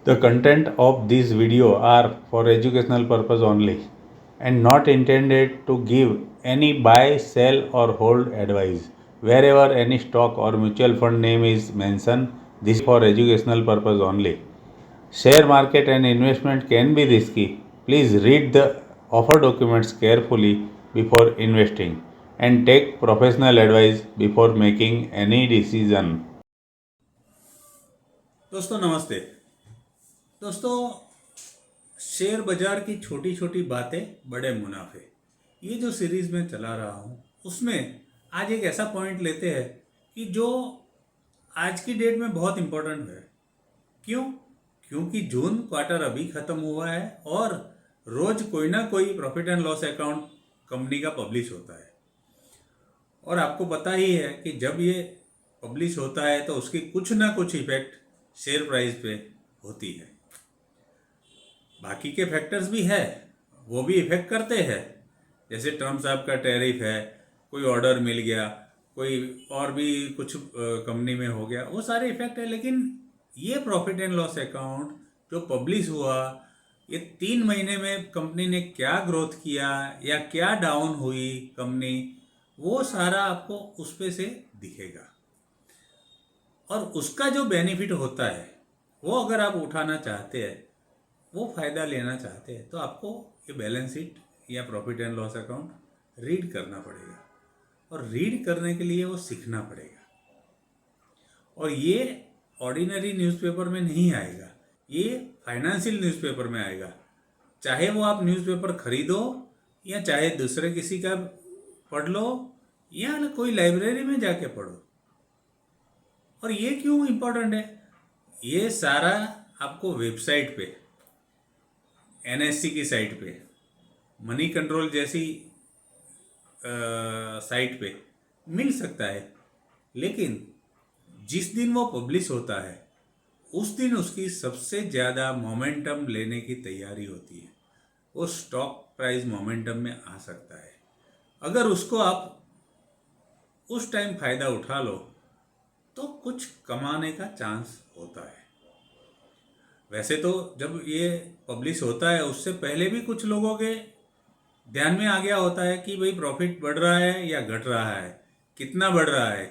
The content of this video are for educational purpose only and not intended to give any buy, sell or hold advice. Wherever any stock or mutual fund name is mentioned, this is for educational purpose only. Share market and investment can be risky. Please read the offer documents carefully before investing and take professional advice before making any decision. दोस्तों नमस्ते। दोस्तों, share बाजार की छोटी छोटी बातें बड़े मुनाफे, ये जो सीरीज में चला रहा हूँ उसमें आज एक ऐसा पॉइंट लेते हैं कि जो आज की डेट में बहुत इम्पोर्टेंट है। क्यों? क्योंकि जून क्वार्टर अभी ख़त्म हुआ है और रोज़ कोई ना कोई profit and loss account company का पब्लिश होता है। और आपको पता ही है कि जब ये पब्लिश होता है तो उसकी कुछ ना कुछ इफेक्ट शेयर प्राइस पे होती है। बाकी के फैक्टर्स भी है, वो भी इफेक्ट करते हैं, जैसे ट्रम्प साहब का टैरिफ है, कोई ऑर्डर मिल गया, कोई और भी कुछ कंपनी में हो गया, वो सारे इफेक्ट है। लेकिन ये प्रॉफिट एंड लॉस अकाउंट जो पब्लिश हुआ, ये 3 महीने में कंपनी ने क्या ग्रोथ किया या क्या डाउन हुई कंपनी, वो सारा आपको उस पे से दिखेगा। और उसका जो बेनिफिट होता है वो अगर आप उठाना चाहते हैं, वो फ़ायदा लेना चाहते हैं, तो आपको ये बैलेंस शीट या profit and loss account read करना पड़ेगा। और रीड करने के लिए वो सीखना पड़ेगा। और ये ऑर्डिनरी न्यूज़पेपर में नहीं आएगा, ये फाइनेंशियल न्यूज़पेपर में आएगा। चाहे वो आप न्यूज़पेपर खरीदो या चाहे दूसरे किसी का पढ़ लो या कोई लाइब्रेरी में जाके पढ़ो। और ये क्यों इम्पोर्टेंट है? ये सारा आपको वेबसाइट पे, एनएससी की साइट पे, मनी कंट्रोल जैसी साइट पे मिल सकता है। लेकिन जिस दिन वो पब्लिश होता है उस दिन उसकी सबसे ज़्यादा मोमेंटम लेने की तैयारी होती है। वो स्टॉक प्राइस मोमेंटम में आ सकता है। अगर उसको आप उस टाइम फ़ायदा उठा लो तो कुछ कमाने का चांस होता है। वैसे तो जब ये पब्लिश होता है उससे पहले भी कुछ लोगों के ध्यान में आ गया होता है कि भाई प्रॉफिट बढ़ रहा है या घट रहा है, कितना बढ़ रहा है,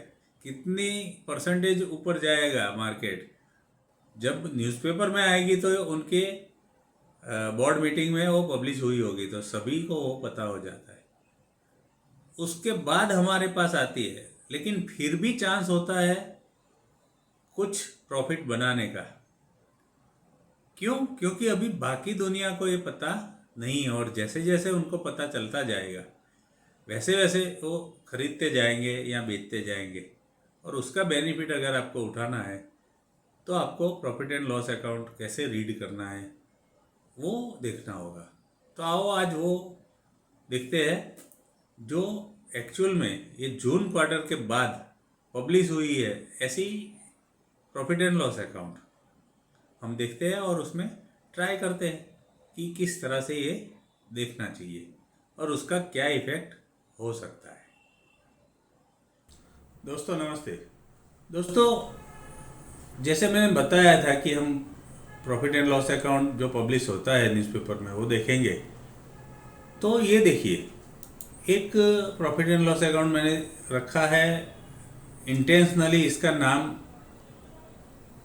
कितनी परसेंटेज ऊपर जाएगा मार्केट। जब न्यूज़पेपर में आएगी तो उनके बोर्ड मीटिंग में वो पब्लिश हुई होगी तो सभी को वो पता हो जाता है। उसके बाद हमारे पास आती है, लेकिन फिर भी चांस होता है कुछ प्रॉफिट बनाने का। क्यों? क्योंकि अभी बाकी दुनिया को ये पता नहीं है और जैसे जैसे उनको पता चलता जाएगा वैसे वैसे वो खरीदते जाएंगे या बेचते जाएंगे। और उसका बेनिफिट अगर आपको उठाना है तो आपको प्रॉफिट एंड लॉस अकाउंट कैसे रीड करना है वो देखना होगा। तो आओ आज वो देखते हैं जो एक्चुअल में ये जून क्वार्टर के बाद पब्लिश हुई है ऐसी प्रॉफिट एंड लॉस अकाउंट हम देखते हैं और उसमें ट्राई करते हैं कि किस तरह से ये देखना चाहिए और उसका क्या इफेक्ट हो सकता है। दोस्तों नमस्ते। दोस्तों, जैसे मैंने बताया था कि हम प्रॉफिट एंड लॉस अकाउंट जो पब्लिश होता है न्यूज़पेपर में वो देखेंगे। तो ये देखिए, एक प्रॉफिट एंड लॉस अकाउंट मैंने रखा है, इंटेंशनली इसका नाम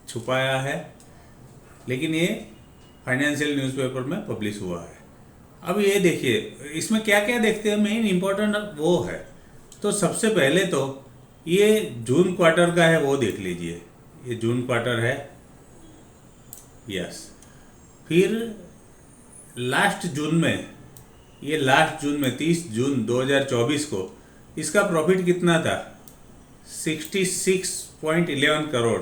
छुपाया है, लेकिन ये फाइनेंशियल न्यूज़पेपर में पब्लिश हुआ है। अब ये देखिए, इसमें क्या क्या देखते हैं, मेन इम्पोर्टेंट वो है। तो सबसे पहले तो ये जून क्वार्टर का है वो देख लीजिए, ये जून क्वार्टर है, यस। फिर लास्ट जून में, ये लास्ट जून में 30 जून 2024 को इसका प्रॉफिट कितना था? 66.11 करोड़,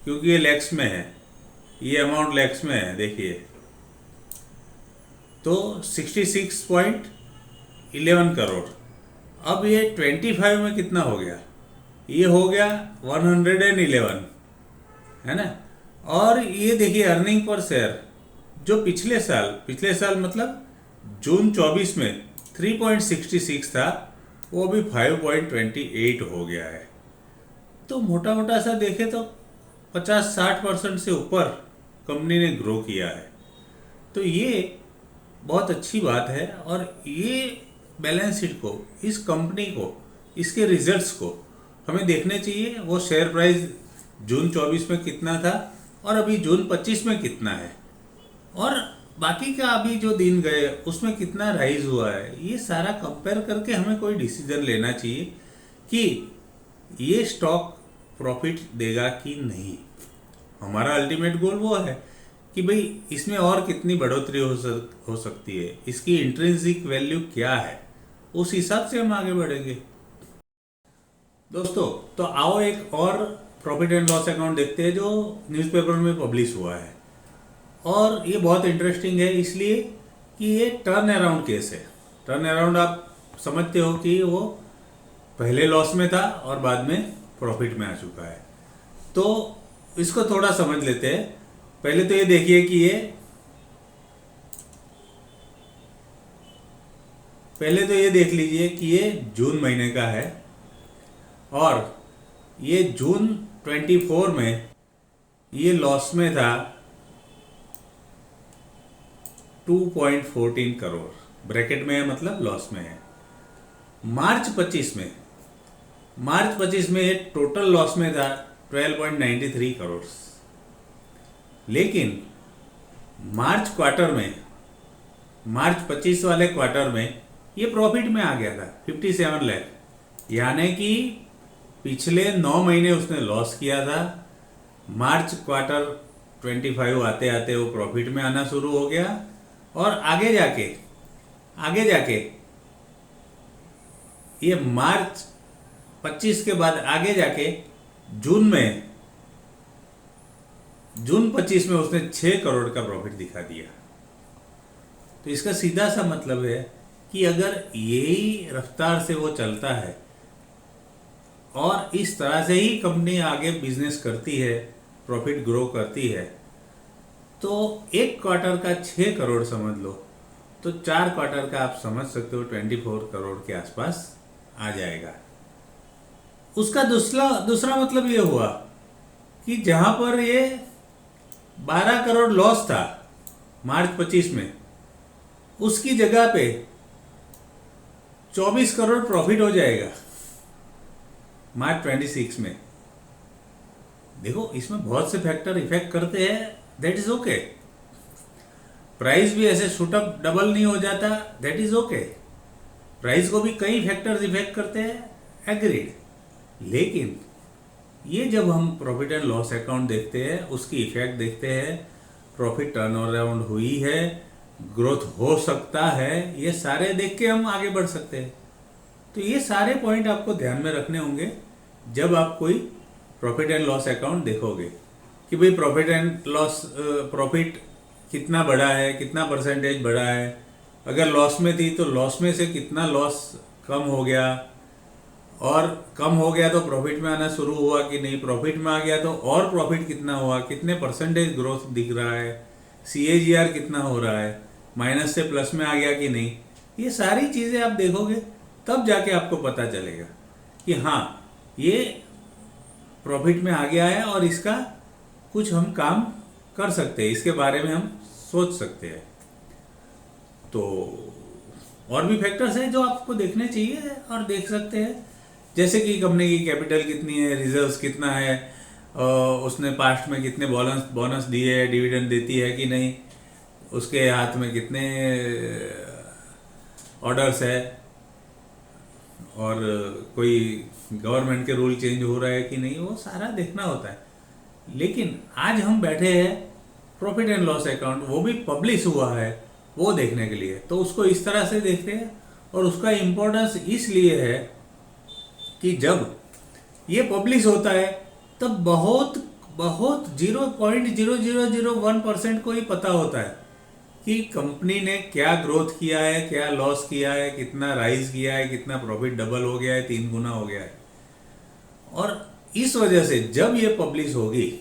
क्योंकि ये लैक्स में है, ये अमाउंट लैक्स में है, देखिए। तो 66.11 करोड़। अब ये 25 में कितना हो गया? ये हो गया 111, है ना। और ये देखिए अर्निंग पर शेयर जो पिछले साल मतलब जून 24 में 3.66 था, वो भी 5.28 हो गया है। तो मोटा मोटा सा देखे तो 50-60% से ऊपर कंपनी ने ग्रो किया है। तो ये बहुत अच्छी बात है और ये बैलेंस शीट को, इस कंपनी को, इसके रिजल्ट्स को हमें देखने चाहिए। वो शेयर प्राइस जून 24 में कितना था और अभी जून 25 में कितना है, और बाकी का अभी जो दिन गए उसमें कितना राइज हुआ है, ये सारा कंपेयर करके हमें कोई डिसीजन लेना चाहिए कि ये स्टॉक प्रॉफिट देगा कि नहीं। हमारा अल्टीमेट गोल वो है कि भाई इसमें और कितनी बढ़ोतरी हो सकती है, इसकी इंट्रिंसिक वैल्यू क्या है, उस हिसाब से हम आगे बढ़ेंगे। दोस्तों, तो आओ एक और प्रॉफिट एंड लॉस अकाउंट देखते हैं जो न्यूज़पेपर में पब्लिश हुआ है। और ये बहुत इंटरेस्टिंग है इसलिए कि ये टर्न अराउंड केस है। टर्न अराउंड आप समझते हो कि वो पहले लॉस में था और बाद में प्रॉफिट में आ चुका है। तो इसको थोड़ा समझ लेते हैं। पहले तो ये देखिए कि ये देख लीजिए कि ये जून महीने का है और ये जून 24 में ये लॉस में था 2.14 करोड़, ब्रैकेट में है मतलब लॉस में है। मार्च 25 में ये टोटल लॉस में था 12.93 करोड़। लेकिन मार्च 25 वाले क्वार्टर में ये प्रॉफिट में आ गया था 57 लाख, यानी कि पिछले 9 महीने उसने लॉस किया था। मार्च क्वार्टर 25 आते आते वो प्रॉफिट में आना शुरू हो गया और आगे जाके ये मार्च 25 के बाद आगे जाके जून 25 में उसने 6 करोड़ का प्रॉफिट दिखा दिया। तो इसका सीधा सा मतलब है कि अगर यही रफ्तार से वो चलता है और इस तरह से ही कंपनी आगे बिजनेस करती है, प्रॉफिट ग्रो करती है, तो एक क्वार्टर का 6 करोड़ समझ लो, तो 4 क्वार्टर का आप समझ सकते हो 24 करोड़ के आसपास आ जाएगा। उसका दूसरा मतलब ये हुआ कि जहां पर ये 12 करोड़ लॉस था मार्च 25 में, उसकी जगह पे 24 करोड़ प्रॉफिट हो जाएगा मार्च 26 में। देखो, इसमें बहुत से फैक्टर इफेक्ट करते हैं, दैट इज ओके। प्राइस भी ऐसे शूटअप डबल नहीं हो जाता, दैट इज ओके। प्राइस को भी कई फैक्टर्स इफेक्ट करते हैं, एग्रीड। लेकिन ये जब हम प्रॉफिट एंड लॉस अकाउंट देखते हैं, उसकी इफेक्ट देखते हैं, प्रॉफिट टर्न अराउंड हुई है, ग्रोथ हो सकता है, ये सारे देख के हम आगे बढ़ सकते हैं। तो ये सारे पॉइंट आपको ध्यान में रखने होंगे जब आप कोई प्रॉफिट एंड लॉस अकाउंट देखोगे कि भाई प्रॉफिट कितना बढ़ा है, कितना परसेंटेज बढ़ा है। अगर लॉस में थी तो लॉस में से कितना लॉस कम हो गया, और कम हो गया तो प्रॉफिट में आना शुरू हुआ कि नहीं, प्रॉफिट में आ गया तो और प्रॉफिट कितना हुआ, कितने परसेंटेज ग्रोथ दिख रहा है, CAGR कितना हो रहा है, माइनस से प्लस में आ गया कि नहीं। ये सारी चीज़ें आप देखोगे तब जाके आपको पता चलेगा कि हाँ, ये प्रॉफिट में आ गया है और इसका कुछ हम काम कर सकते हैं, इसके बारे में हम सोच सकते हैं। तो और भी फैक्टर्स हैं जो आपको देखने चाहिए और देख सकते हैं, जैसे कि कंपनी की कैपिटल कितनी है, रिजर्व्स कितना है, उसने पास्ट में कितने बोनस दिए, डिविडेंड देती है कि नहीं, उसके हाथ में कितने ऑर्डर्स है, और कोई गवर्नमेंट के रूल चेंज हो रहा है कि नहीं, वो सारा देखना होता है। लेकिन आज हम बैठे हैं प्रॉफिट एंड लॉस अकाउंट, वो भी पब्लिश हुआ है, वो देखने के लिए, तो उसको इस तरह से देखते हैं। और उसका इम्पोर्टेंस इसलिए है कि जब ये पब्लिश होता है तब बहुत 0.0001% को ही पता होता है कि कंपनी ने क्या ग्रोथ किया है, क्या लॉस किया है, कितना राइज किया है, कितना प्रॉफिट डबल हो गया है, 3 गुना हो गया है। और इस वजह से जब ये पब्लिश होगी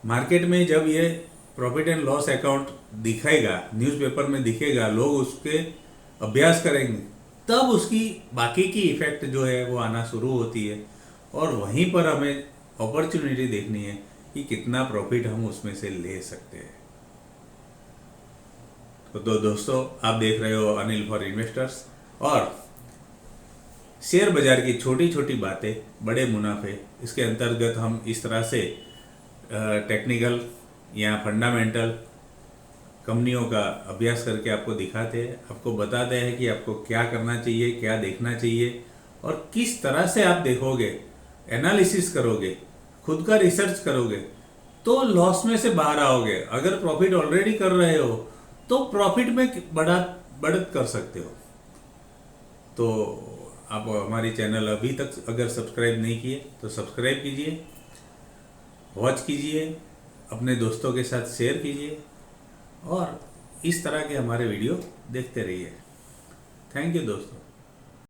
मार्केट में, जब ये प्रॉफिट एंड लॉस अकाउंट दिखेगा, न्यूज़पेपर में दिखेगा, लोग उसके अभ्यास करेंगे, तब उसकी बाकी की इफेक्ट जो है वो आना शुरू होती है। और वहीं पर हमें अपॉर्चुनिटी देखनी है कि कितना प्रॉफिट हम उसमें से ले सकते हैं। तो दोस्तों, आप देख रहे हो अनिल फॉर इन्वेस्टर्स, और शेयर बाजार की छोटी छोटी बातें बड़े मुनाफे, इसके अंतर्गत हम इस तरह से टेक्निकल या फंडामेंटल कंपनियों का अभ्यास करके आपको दिखाते हैं, आपको बताते हैं कि आपको क्या करना चाहिए, क्या देखना चाहिए, और किस तरह से आप देखोगे, एनालिसिस करोगे, खुद का रिसर्च करोगे तो लॉस में से बाहर आओगे। अगर प्रॉफिट ऑलरेडी कर रहे हो तो प्रॉफिट में बढ़त कर सकते हो। तो आप हमारी चैनल अभी तक अगर सब्सक्राइब नहीं किए तो सब्सक्राइब कीजिए, वॉच कीजिए, अपने दोस्तों के साथ शेयर कीजिए, और इस तरह के हमारे वीडियो देखते रहिए। थैंक यू दोस्तों।